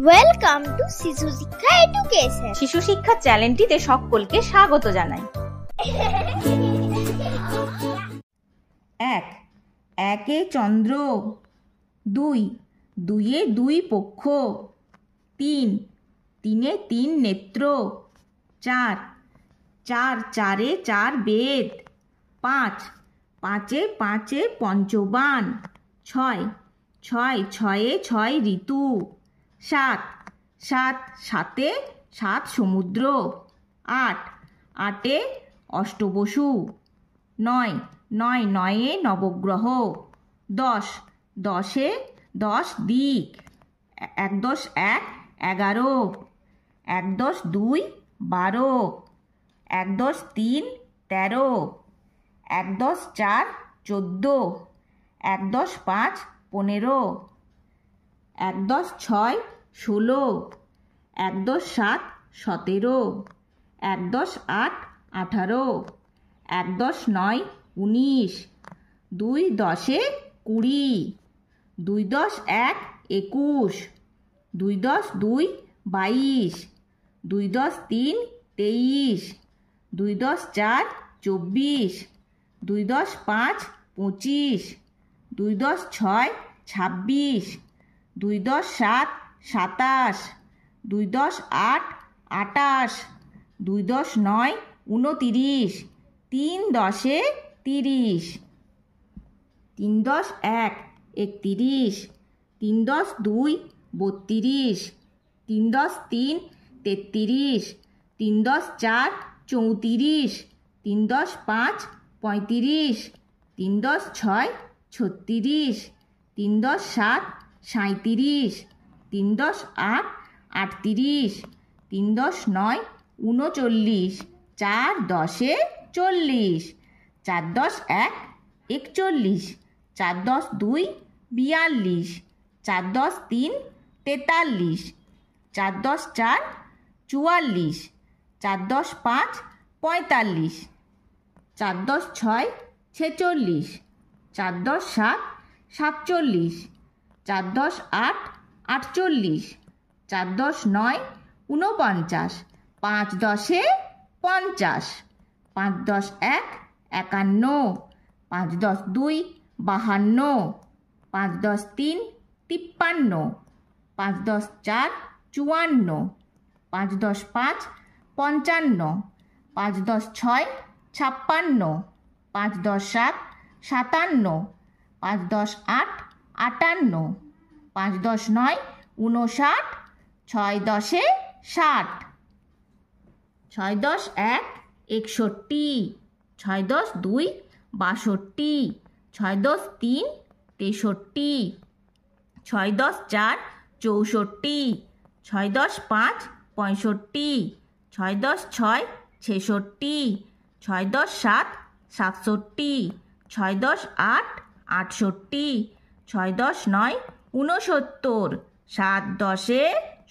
Welcome to শিশু শিক্ষা education. শিশু শিক্ষা চ্যানেলটিতে সকলকে স্বাগত জানাই। এক, একে চন্দ্র। দুই, দুইয়ে দুই পক্ষ। তিন, তিনে তিন নেত্র। চার, চার চারে চার বেদ। পাঁচ, পাঁচে পাঁচে পঞ্চবান। ছয়, ছয় ছয়ে ছয় ঋতু। সাত, সাত সাতে সাত সমুদ্র। আট, আটে অষ্টবসু। নয়, নয় নয়ে নবগ্রহ। দশ, দশে দশ দিক। এক দশ এক, 11। এক দশ দুই, 12। এক দশ তিন, 13। এক দশ চার, 14। এক দশ পাঁচ, 15। এক দশ ছয়, 16। এক দশ সাত, 17। এক দশ আট, 18। এক দশ নয়, 19। দুই দশে 20। দুই দশ এক, 21। দুই দশ দুই, 22। দুই দশ তিন, 23। দুই দশ চার, 24। দুই দশ পাঁচ, 25। দুই দশ ছয়, 26। দুই দশ সাত, 27। দুই দশ আট, 28। দুই দশ নয়, 29। তিন দশে 30। তিন দশ এক, 31। তিন দশ দুই, 32। তিন দশ তিন, 33। তিন দশ চার, 34। তিন দশ পাঁচ, 35। তিন দশ ছয়, 36। তিন দশ সাত, 37। তিন দশ আট, 38। তিন দশ নয়, 39। চার দশে 40। চার দশ এক, 41। চার দশ দুই, 42। চার দশ তিন, 43। চার দশ চার, 44। চার দশ পাঁচ, 45। চার দশ ছয়, 46। চার দশ সাত, 47। চার দশ আট, 48। চার দশ নয়, 49। পাঁচ দশে 50। পাঁচ দশ এক, 51। পাঁচ দশ দুই, 52। পাঁচ দশ তিন, 53। পাঁচ দশ চার, 54। পাঁচ দশ পাঁচ, 55। পাঁচ দশ ছয়, 56। পাঁচ দশ সাত, 57। পাঁচ দশ আট, 58। পাঁচ দশ নয়, 59। ছয় দশে 60। ছয় দশ এক, 61। ছয় দশ দুই, 62। ছয় দশ তিন, 63। ছয় দশ চার, 64। ছয় দশ পাঁচ, 65। ছয় দশ ছয়, 66। ছয় দশ সাত, 67। ছয় দশ আট, 68। ছয় দশ নয়, 69। সাত দশে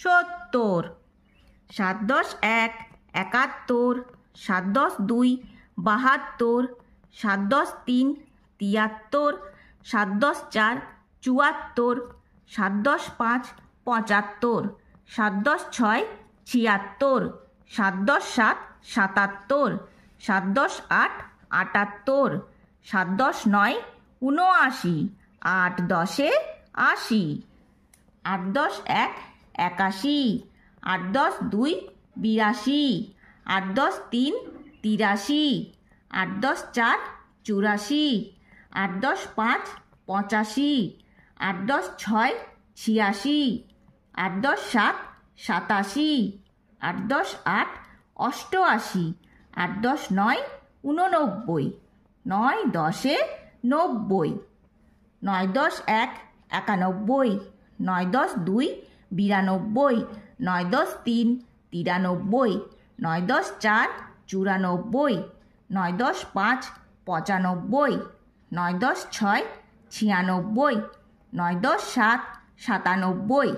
70। সাত দশ এক, 71। সাত দশ দুই, 72। সাত দশ তিন, 73। সাত দশ চার, 74। সাত দশ পাঁচ, 75। সাত দশ ছয়, 76। সাত দশ সাত, 77। সাত দশ আট, 78। সাত দশ নয়, 79। আট দশে 80। আট দশ এক, 81। আট দশ দুই, 82। আট দশ তিন, 83। আট দশ চার, 84। আট দশ পাঁচ, 85। আট দশ ছয়, 86। আট দশ সাত, 87। আট দশ আট, 88। আট দশ নয়, 89। নয় দশে 90। নয় দশ এক, 91। নয় দশ দুই, 92। নয় দশ তিন, 93। নয় দশ চার, 94। নয় দশ পাঁচ, 95। নয় দশ ছয়, 96। নয় দশ সাত, 97।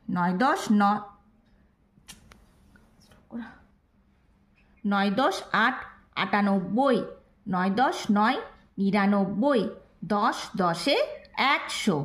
নয় দশ নয় দশ আট, 98। নয় দশ নয়, 99। দশ দশে 100।